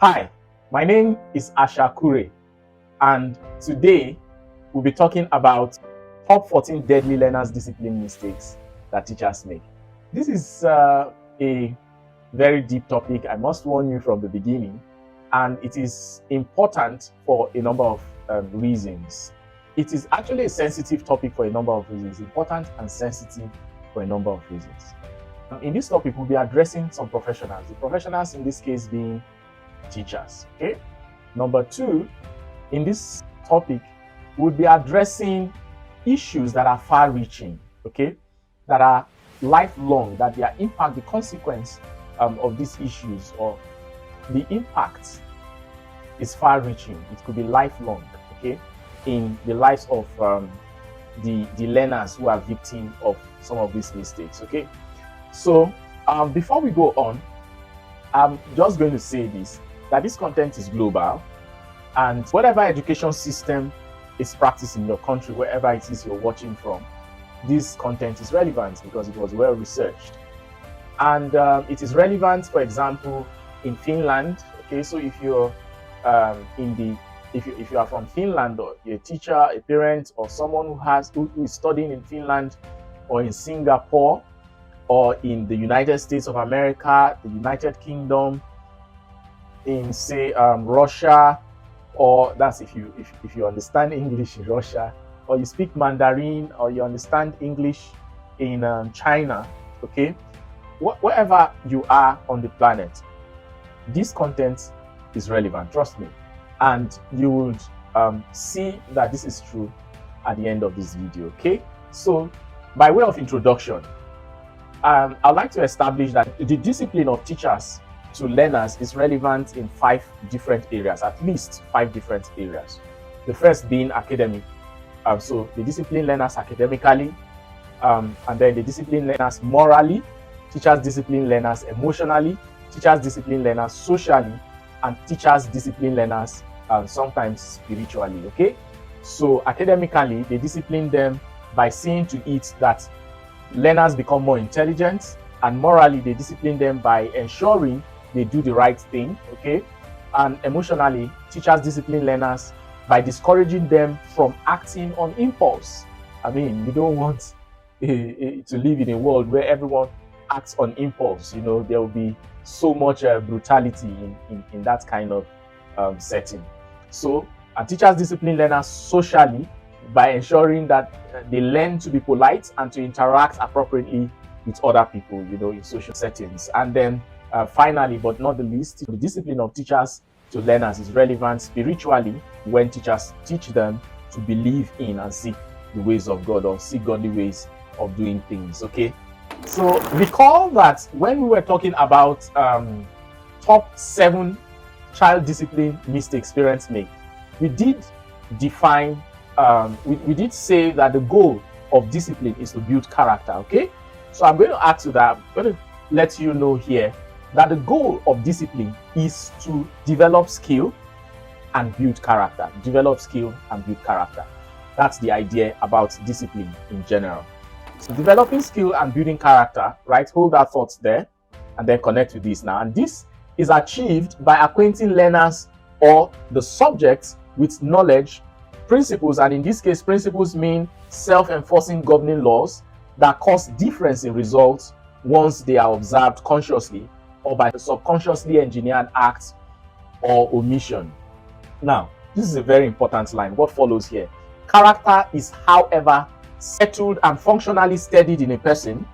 Hi, my name is Asha Kure, and today we'll be talking about top 14 deadly learners discipline mistakes that teachers make. This is a very deep topic. I must warn you from the beginning, and it is important for a number of reasons. It is actually a sensitive topic for a number of reasons, important and sensitive for a number of reasons. In this topic, we'll be addressing some professionals, the professionals in this case being teachers. Okay. Number two, in this topic, we'll be addressing issues that are far-reaching, okay, that are lifelong, that their impact, the consequence of these issues or the impact is far-reaching. It could be lifelong, okay, in the lives of the learners who are victims of some of these mistakes, okay. So before we go on, I'm just going to say this, that this content is global, and whatever education system is practiced in your country, wherever it is you're watching from, this content is relevant because it was well researched. And it is relevant, for example, in Finland. Okay, so if you're if you are from Finland, or you're a teacher, a parent, or someone who is studying in Finland or in Singapore or in the United States of America, the United Kingdom, in say Russia, or that's if you understand English in Russia, or you speak Mandarin, or you understand English in China, okay, wherever you are on the planet, this content is relevant, trust me, and you would see that this is true at the end of this video. Okay, so by way of introduction, I'd like to establish that the discipline of teachers to learners is relevant in 5 different areas, at least 5 different areas. The first being academic. So they discipline learners academically, and then they discipline learners morally, teachers discipline learners emotionally, teachers discipline learners socially, and teachers discipline learners sometimes spiritually, okay? So academically, they discipline them by seeing to it that learners become more intelligent, and morally, they discipline them by ensuring they do the right thing, okay? And emotionally, teachers discipline learners by discouraging them from acting on impulse. I mean, we don't want to live in a world where everyone acts on impulse. You know, there will be so much brutality in that kind of setting. So, teachers discipline learners socially by ensuring that they learn to be polite and to interact appropriately with other people, you know, in social settings. And then finally, but not the least, the discipline of teachers to learners is relevant spiritually when teachers teach them to believe in and seek the ways of God, or seek godly ways of doing things, okay? So recall that when we were talking about top 7 child discipline mistakes parents make, we did define, we did say that the goal of discipline is to build character, okay? So I'm going to add to that, I'm going to let you know here that the goal of discipline is to develop skill and build character. Develop skill and build character. That's the idea about discipline in general. So developing skill and building character, right? Hold that thought there and then connect with this now. And this is achieved by acquainting learners or the subjects with knowledge, principles, and in this case, principles mean self-enforcing governing laws that cause difference in results once they are observed consciously or by subconsciously engineered acts or omission. Now, this is a very important line. What follows here? Character is, however, settled and functionally steadied in a person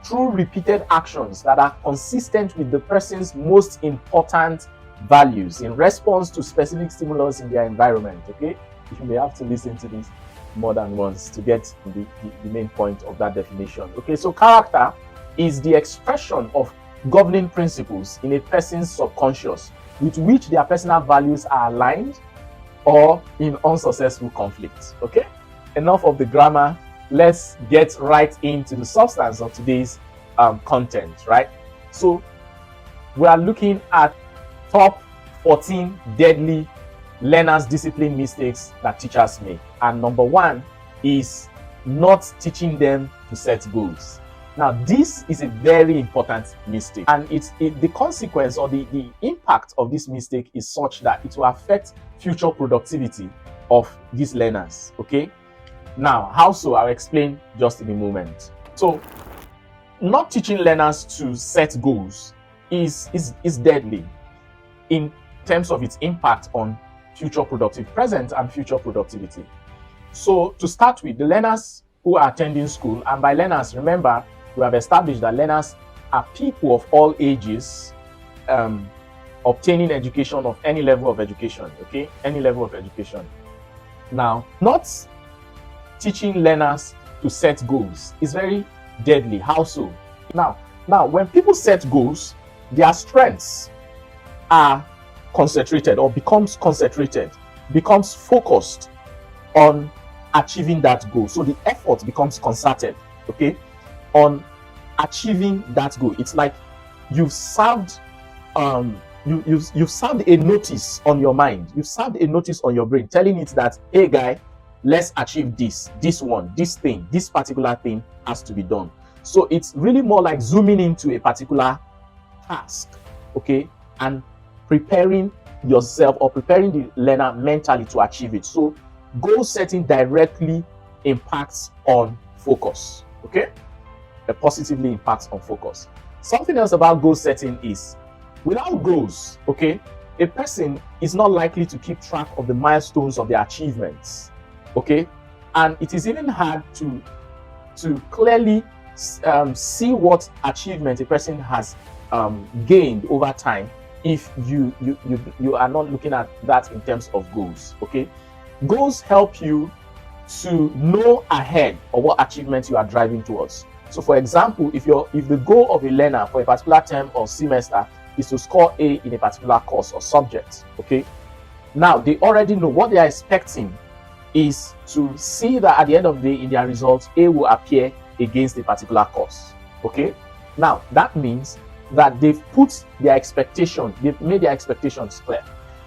through repeated actions that are consistent with the person's most important values in response to specific stimulus in their environment, okay? You may have to listen to this more than once to get the main point of that definition. Okay, so character is the expression of governing principles in a person's subconscious with which their personal values are aligned or in unsuccessful conflicts. Okay, enough of the grammar. Let's get right into the substance of today's content, right? So we are looking at top 14 deadly learners discipline mistakes that teachers make, and number 1 is not teaching them to set goals. Now, this is a very important mistake, and the consequence or the impact of this mistake is such that it will affect future productivity of these learners. Okay, now how so? I'll explain just in a moment. So, not teaching learners to set goals is deadly in terms of its impact on future productive present and future productivity. So, to start with, the learners who are attending school, and by learners, remember, we have established that learners are people of all ages obtaining education of any level of education. Okay, any level of education. Now, not teaching learners to set goals is very deadly. How so? Now, when people set goals, their strengths are concentrated or becomes focused on achieving that goal. So the effort becomes concerted, okay, on achieving that goal. It's like you've served you've served a notice on your mind, you've served a notice on your brain telling it that, hey guy, let's achieve this thing, this particular thing has to be done. So it's really more like zooming into a particular task, okay, and preparing yourself or preparing the learner mentally to achieve it. So goal setting directly impacts on focus, okay? It positively impacts on focus. Something else about goal setting is, without goals, okay, a person is not likely to keep track of the milestones of their achievements, okay? And it is even hard to clearly see what achievement a person has gained over time if you are not looking at that in terms of goals, okay? Goals help you to know ahead of what achievements you are driving towards. So, for example, if the goal of a learner for a particular term or semester is to score A in a particular course or subject, okay, now they already know what they are expecting is to see that at the end of the day in their results, A will appear against a particular course, okay. Now that means that they've put their expectation, they've made their expectations clear.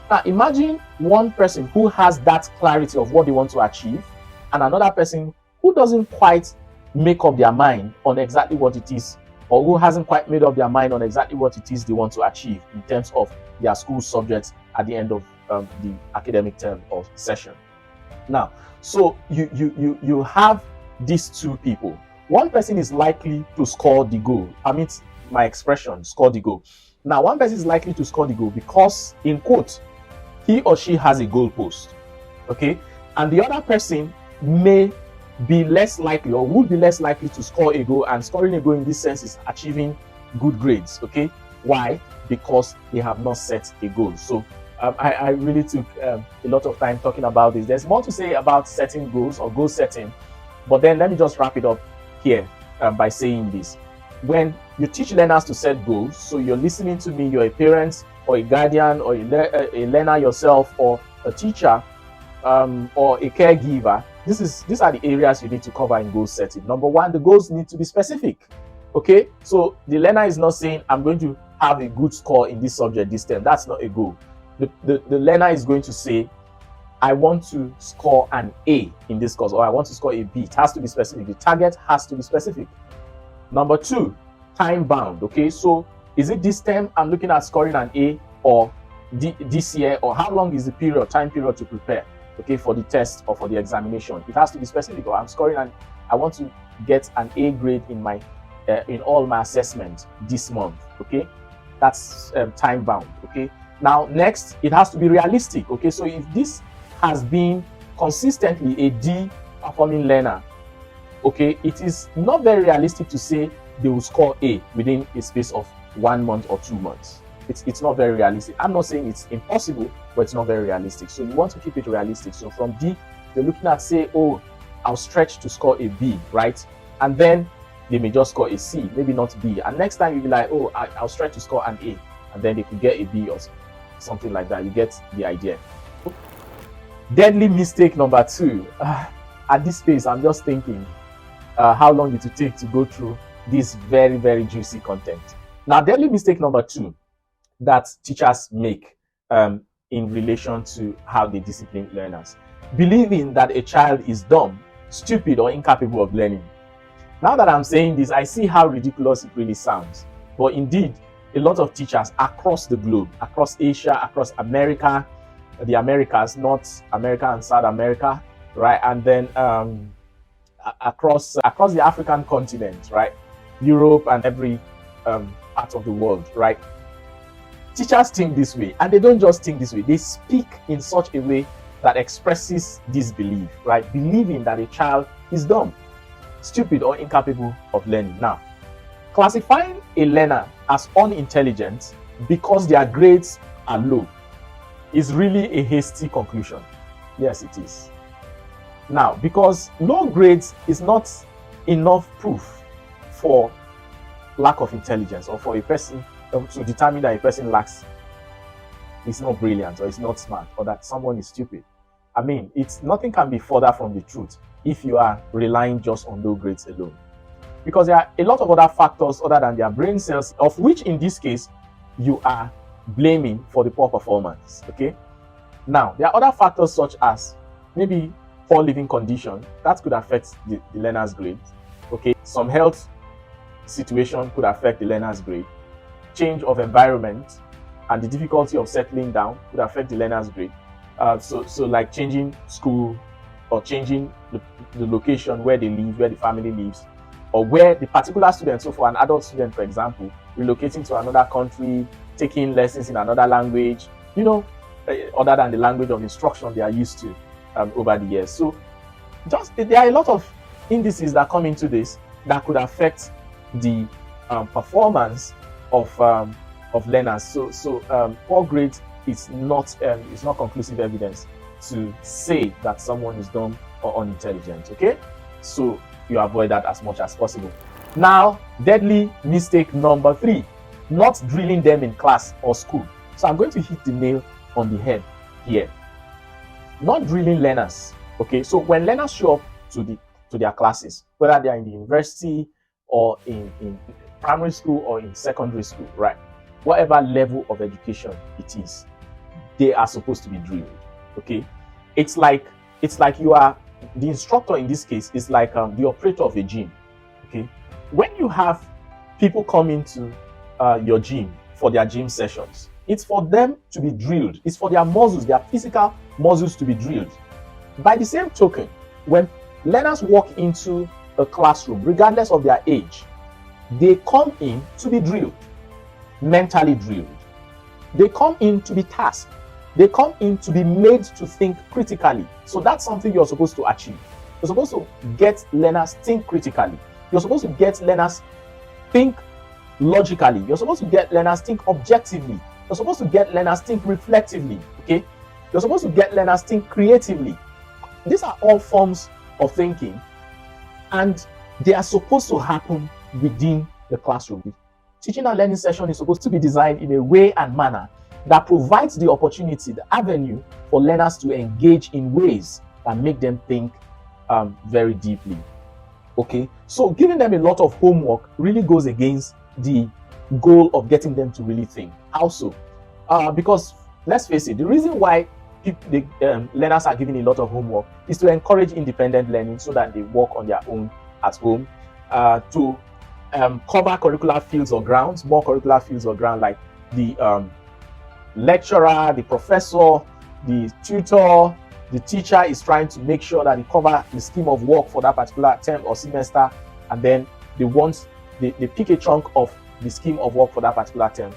Now imagine one person who has that clarity of what they want to achieve and another person who doesn't quite make up their mind on exactly what it is, or who hasn't quite made up their mind on exactly what it is they want to achieve in terms of their school subjects at the end of the academic term or session. Now, so you have these two people. One person is likely to score the goal. Permit my expression, score the goal. Now, one person is likely to score the goal because, in quote, he or she has a goal post, okay? And the other person may be less likely or would be less likely to score a goal, and scoring a goal in this sense is achieving good grades, okay? Why? Because they have not set a goal. So I really took a lot of time talking about this. There's more to say about setting goals or goal setting, but then let me just wrap it up here by saying this. When you teach learners to set goals, so you're listening to me, you're a parent or a guardian or a learner yourself or a teacher or a caregiver, these are the areas you need to cover in goal setting. Number one, the goals need to be specific. Okay, so the learner is not saying, I'm going to have a good score in this subject this term. That's not a goal. The learner is going to say, I want to score an A in this course, or I want to score a B. It has to be specific. The target has to be specific. Number two, time bound. Okay, so is it this term I'm looking at scoring an A, or this year, or how long is the time period to prepare, okay, for the test or for the examination? It has to be specific. Or I want to get an A grade in my in all my assessments this month. Okay, that's time bound. Okay, now next, it has to be realistic. Okay, so if this has been consistently a D performing learner, okay, it is not very realistic to say they will score A within a space of 1 month or 2 months. It's not very realistic. I'm not saying it's impossible, but it's not very realistic. So you want to keep it realistic. So from D, you're looking at, say, oh, I'll stretch to score a B, right? And then they may just score a C, maybe not B. And next time you'll be like, oh, I'll stretch to score an A, and then they could get a B or something like that. You get the idea. Deadly mistake number 2. At this pace, I'm just thinking how long it will take to go through this very, very juicy content. Now, deadly mistake number 2 that teachers make in relation to how they discipline learners: believing that a child is dumb, stupid, or incapable of learning. Now that I'm saying this, I see how ridiculous it really sounds. But indeed, a lot of teachers across the globe, across Asia, across America, the Americas, North America and South America, right? And then across the African continent, right? Europe and every part of the world, right? Teachers think this way, and they don't just think this way, they speak in such a way that expresses disbelief, right? Believing that a child is dumb, stupid, or incapable of learning. Now, classifying a learner as unintelligent because their grades are low is really a hasty conclusion. Yes, it is. Now, because low grades is not enough proof for lack of intelligence, or for a person to determine that a person is not brilliant, or is not smart, or that someone is stupid. I mean, nothing can be further from the truth if you are relying just on low grades alone. Because there are a lot of other factors other than their brain cells, of which in this case you are blaming for the poor performance. Okay. Now, there are other factors such as maybe poor living condition that could affect the learner's grade. Okay. Some health situation could affect the learner's grade. Change of environment and the difficulty of settling down could affect the learner's grade. So like changing school, or changing the location where they live, where the family lives, or where the particular student, so for an adult student, for example, relocating to another country, taking lessons in another language, other than the language of instruction they are used to over the years. So there are a lot of indices that come into this that could affect the performance of learners. So poor grades is not conclusive evidence to say that someone is dumb or unintelligent. Okay, so you avoid that as much as possible. Now, deadly mistake number 3: not drilling them in class or school. So I'm going to hit the nail on the head here. Not drilling learners. Okay, so when learners show up to their classes, whether they are in the university or in primary school or in secondary school, right? Whatever level of education it is, they are supposed to be drilled. Okay, it's like you are the instructor. In this case, is like the operator of a gym. Okay, when you have people come into your gym for their gym sessions, it's for them to be drilled. It's for their muscles, their physical muscles, to be drilled. By the same token, when learners walk into a classroom, regardless of their age, they come in to be drilled, mentally drilled. They come in to be tasked. They come in to be made to think critically. So that's something you're supposed to achieve. You're supposed to get learners think critically. You're supposed to get learners think logically. You're supposed to get learners think objectively. You're supposed to get learners think reflectively. Okay? You're supposed to get learners think creatively. These are all forms of thinking, and they are supposed to happen within the classroom. The teaching and learning session is supposed to be designed in a way and manner that provides the opportunity, the avenue for learners to engage in ways that make them think very deeply. Okay, so giving them a lot of homework really goes against the goal of getting them to really think. Also, because let's face it, the reason why learners are given a lot of homework is to encourage independent learning, so that they work on their own at home, to cover curricular fields or grounds, more curricular fields or ground, like the lecturer, the professor, the tutor, the teacher is trying to make sure that they cover the scheme of work for that particular term or semester, and then they pick a chunk of the scheme of work for that particular term,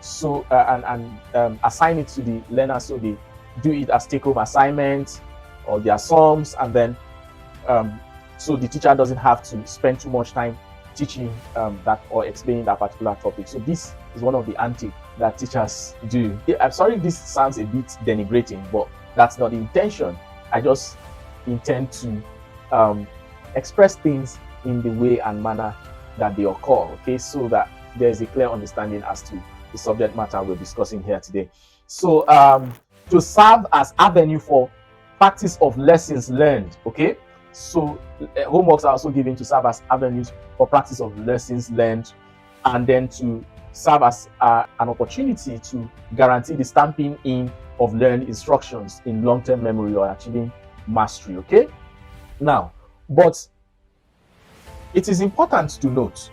so and assign it to the learner, so they do it as take-home assignments or their sums, and then so the teacher doesn't have to spend too much time teaching that or explaining that particular topic. So this is one of the antics that teachers do. I'm sorry if this sounds a bit denigrating, but that's not the intention. I just intend to express things in the way and manner that they occur, okay, so that there's a clear understanding as to the subject matter we're discussing here today. So to serve as avenue for practice of lessons learned, okay, so homeworks are also given to serve as avenues for practice of lessons learned, and then to serve as an opportunity to guarantee the stamping in of learned instructions in long-term memory or achieving mastery. Okay, now, but It is important to note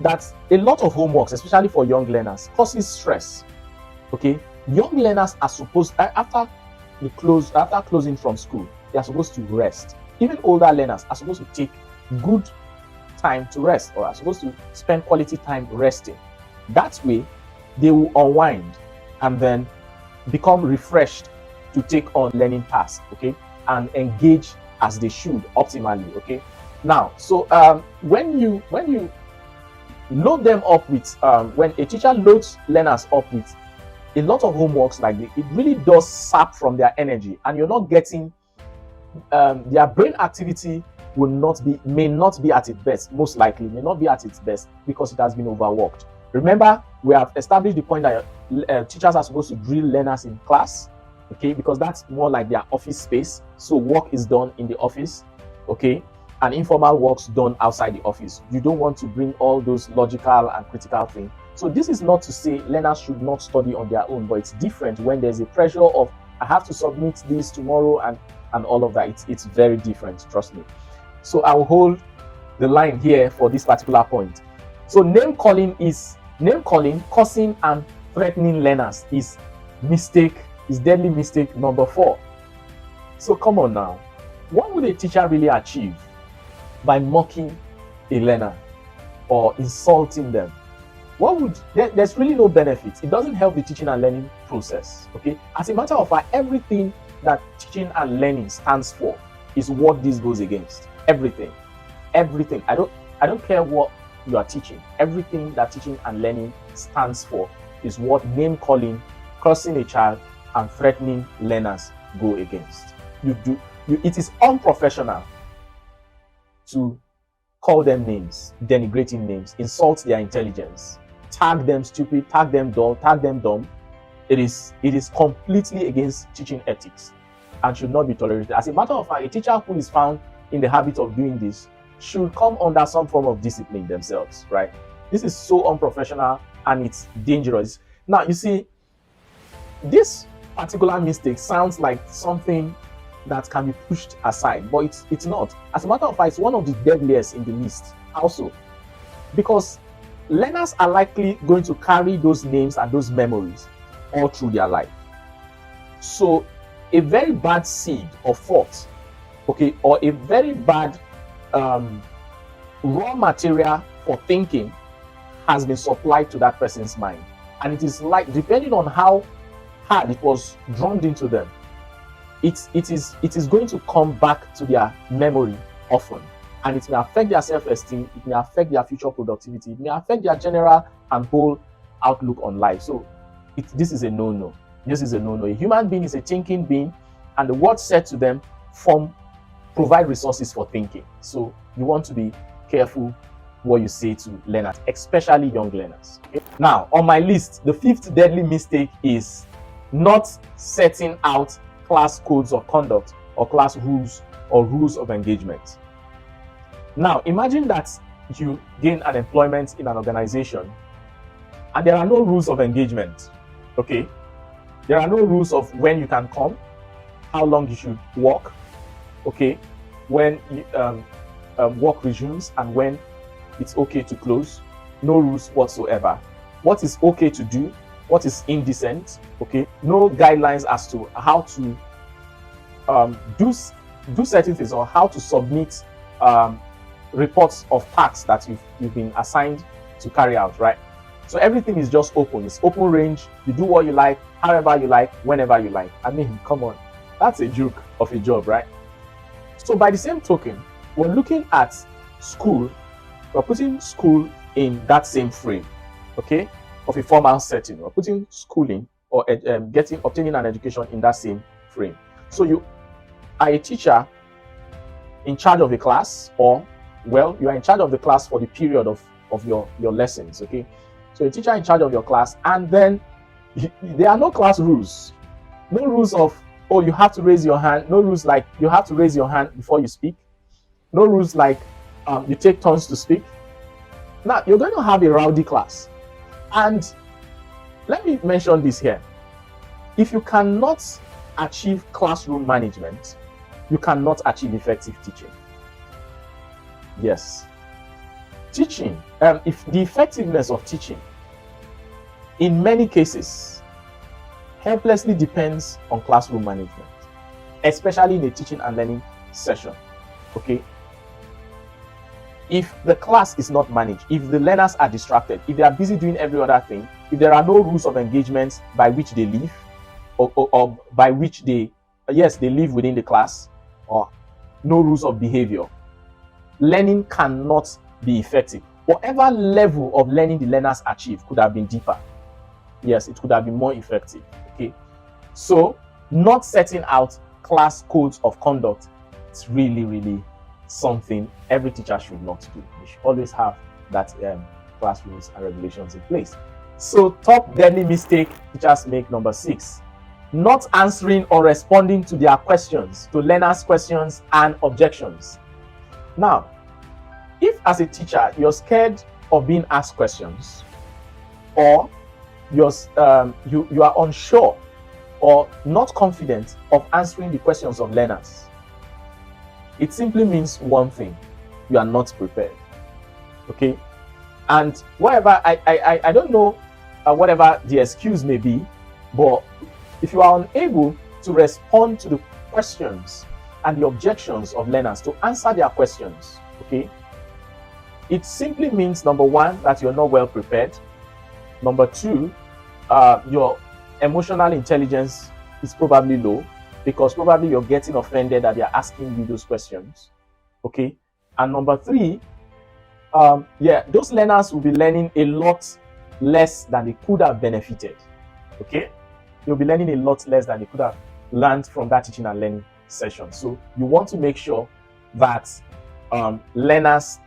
that a lot of homeworks, especially for young learners, causes stress. Okay, young learners are supposed, after closing from school, they are supposed to rest. Even older learners are supposed to take good time to rest, or are supposed to spend quality time resting. That way, they will unwind and then become refreshed to take on learning tasks, okay, and engage as they should optimally, okay. Now, so when you load them up with when a teacher loads learners up with a lot of homeworks like this, it really does sap from their energy, and you're not getting their brain activity may not be at its best, most likely may not be at its best, because it has been overworked. Remember, we have established the point that teachers are supposed to drill learners in class, okay, because that's more like their office space. So work is done in the office, okay, and informal works done outside the office. You don't want to bring all those logical and critical things. So this is not to say learners should not study on their own, but it's different when there's a pressure of, I have to submit this tomorrow and all of that. It's very different, trust me. So I will hold the line here for this particular point. So name calling, causing and threatening learners is deadly mistake number 4. So come on now, what would a teacher really achieve by mocking a learner or insulting them? There's really no benefit. It doesn't help the teaching and learning process, okay? As a matter of fact, everything that teaching and learning stands for is what this goes against. Everything. I don't care what you are teaching. Everything that teaching and learning stands for is what name calling, cursing a child, and threatening learners go against. It is unprofessional to call them names, denigrating names, insult their intelligence, tag them stupid, tag them dull, tag them dumb. It is completely against teaching ethics and should not be tolerated. As a matter of fact, a teacher who is found in the habit of doing this should come under some form of discipline themselves, right? This is so unprofessional and it's dangerous. Now, you see, this particular mistake sounds like something that can be pushed aside, but it's not. As a matter of fact, it's one of the deadliest in the list also, because learners are likely going to carry those names and those memories all through their life. So a very bad seed of thought, okay, or a very bad raw material for thinking has been supplied to that person's mind, and it is like, depending on how hard it was drummed into them, it is going to come back to their memory often, and it may affect their self-esteem, it may affect their future productivity, it may affect their general and whole outlook on life. So this is a no-no. This is a no-no. A human being is a thinking being, and the words said to them provide resources for thinking. So you want to be careful what you say to learners, especially young learners. Okay? Now, on my list, the 5th deadly mistake is not setting out class codes of conduct or class rules or rules of engagement. Now, imagine that you gain an employment in an organization and there are no rules of engagement, okay? There are no rules of when you can come, how long you should work, okay? When work resumes and when it's okay to close. No rules whatsoever. What is okay to do, what is indecent, okay? No guidelines as to how to do certain things or how to submit reports of tasks that you've been assigned to carry out, right? So everything is just open. It's open range. You do what you like, however you like, whenever you like. I mean, come on. That's a joke of a job, right? So by the same token, we're looking at school. We're putting school in that same frame, okay, of a formal setting. We're putting schooling or obtaining an education in that same frame. So you are a teacher in charge of a class, or, well, you are in charge of the class for the period of your lessons, okay? So a teacher in charge of your class, and then there are no class rules. No rules of, oh, you have to raise your hand. No rules like you have to raise your hand before you speak. No rules like you take turns to speak. Now, you're going to have a rowdy class. And let me mention this here. If you cannot achieve classroom management, you cannot achieve effective teaching. Yes. Teaching, if the effectiveness of teaching, in many cases, helplessly depends on classroom management, especially in a teaching and learning session. Okay, if the class is not managed, if the learners are distracted, if they are busy doing every other thing, if there are no rules of engagement by which they live, or by which they live within the class, or no rules of behavior, learning cannot be effective. Whatever level of learning the learners achieve could have been deeper. Yes, it could have been more effective. Okay, so not setting out class codes of conduct, it's really something every teacher should not do. They should always have that class rules and regulations in place. So top deadly mistake teachers make, number 6, not answering or responding to their questions, to learners' questions and objections. Now, if as a teacher you're scared of being asked questions, or you are unsure or not confident of answering the questions of learners, it simply means one thing: you are not prepared. Okay, and whatever I don't know whatever the excuse may be, but if you are unable to respond to the questions and the objections of learners, to answer their questions, okay, it simply means, number 1, that you're not well prepared. Number 2, your emotional intelligence is probably low, because probably you're getting offended that they're asking you those questions. Okay, and number 3, those learners will be learning a lot less than they could have benefited. Okay, you'll be learning a lot less than they could have learned from that teaching and learning session. So you want to make sure that learners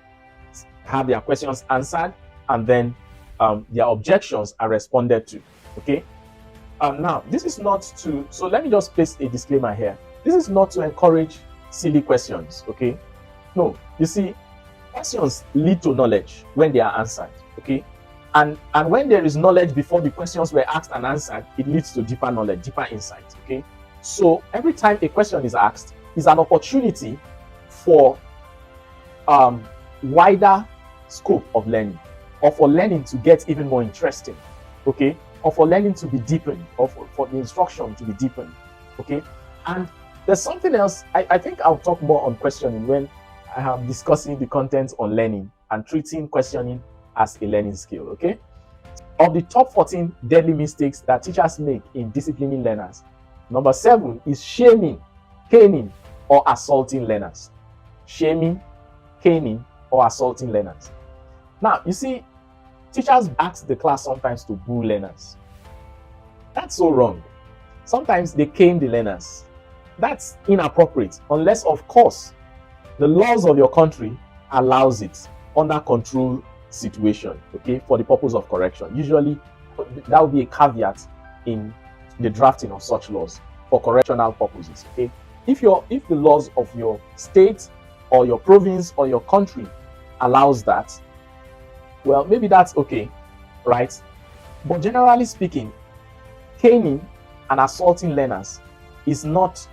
have their questions answered, and then their objections are responded to. Okay, now this is not to, so let me just place a disclaimer here. This is not to encourage silly questions. Okay, no, you see, questions lead to knowledge when they are answered. Okay, and when there is knowledge before the questions were asked and answered, it leads to deeper knowledge, deeper insight. Okay, so every time a question is asked is an opportunity for wider scope of learning, or for learning to get even more interesting. Okay, or for learning to be deepened, or for the instruction to be deepened. Okay, and there's something else. I think I'll talk more on questioning when I am discussing the content on learning and treating questioning as a learning skill. Okay, of the top 14 deadly mistakes that teachers make in disciplining learners, number 7 is shaming, caning, or assaulting learners. Shaming, caning, or assaulting learners. Now, you see, teachers ask the class sometimes to boo learners. That's so wrong. Sometimes they cane the learners. That's inappropriate, unless, of course, the laws of your country allows it under control situation, okay, for the purpose of correction. Usually, that would be a caveat in the drafting of such laws for correctional purposes. Okay, if the laws of your state or your province or your country allows that, well, maybe that's okay, right? But generally speaking, caning and assaulting learners is not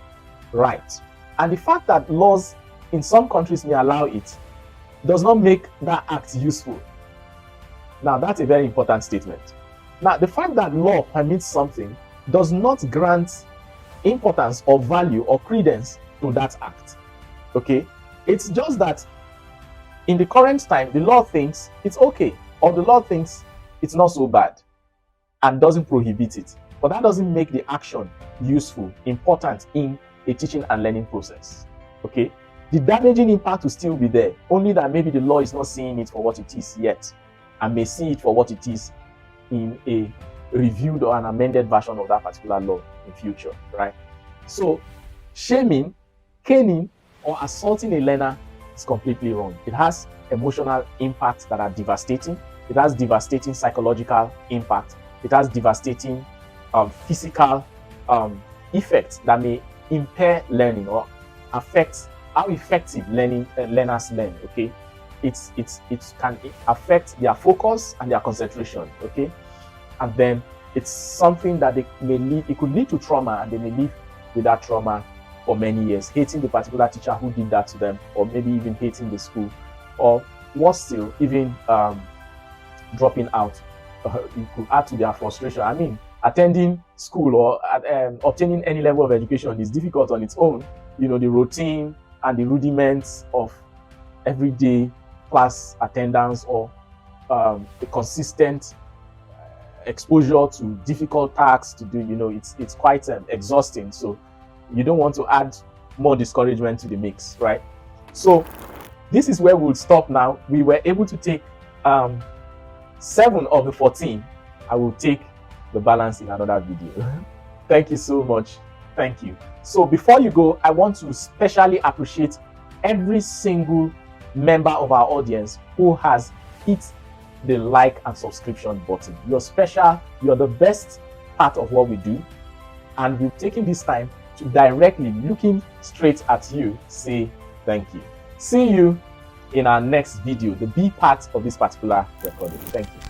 right. And the fact that laws in some countries may allow it does not make that act useful. Now, that's a very important statement. Now, the fact that law permits something does not grant importance or value or credence to that act. Okay? It's just that in the current time, the law thinks it's okay, or the law thinks it's not so bad and doesn't prohibit it. But that doesn't make the action useful, important in a teaching and learning process. Okay? The damaging impact will still be there, only that maybe the law is not seeing it for what it is yet, and may see it for what it is in a reviewed or an amended version of that particular law in future, right? So, shaming, caning, or assaulting a learner is completely wrong. It has emotional impacts that are devastating. It has devastating psychological impact. It has devastating physical effects that may impair learning or affect how effective learners learn. Okay, it can affect their focus and their concentration. Okay, and then it's something that it could lead to trauma, and they may live with that trauma for many years, hating the particular teacher who did that to them, or maybe even hating the school, or worse still, even dropping out. It could add to their frustration. I mean, attending school or obtaining any level of education is difficult on its own. You know, the routine and the rudiments of everyday class attendance, or a consistent exposure to difficult tasks to do, you know, it's quite exhausting. So you don't want to add more discouragement to the mix, right? So this is where we'll stop now. We were able to take 7 of the 14. I will take the balance in another video. Thank you so much. Thank you. So before you go, I want to specially appreciate every single member of our audience who has hit the like and subscription button. You're special. You're the best part of what we do. And we've taken this time to directly, looking straight at you, say thank you. See you in our next video, the B part of this particular recording. Thank you.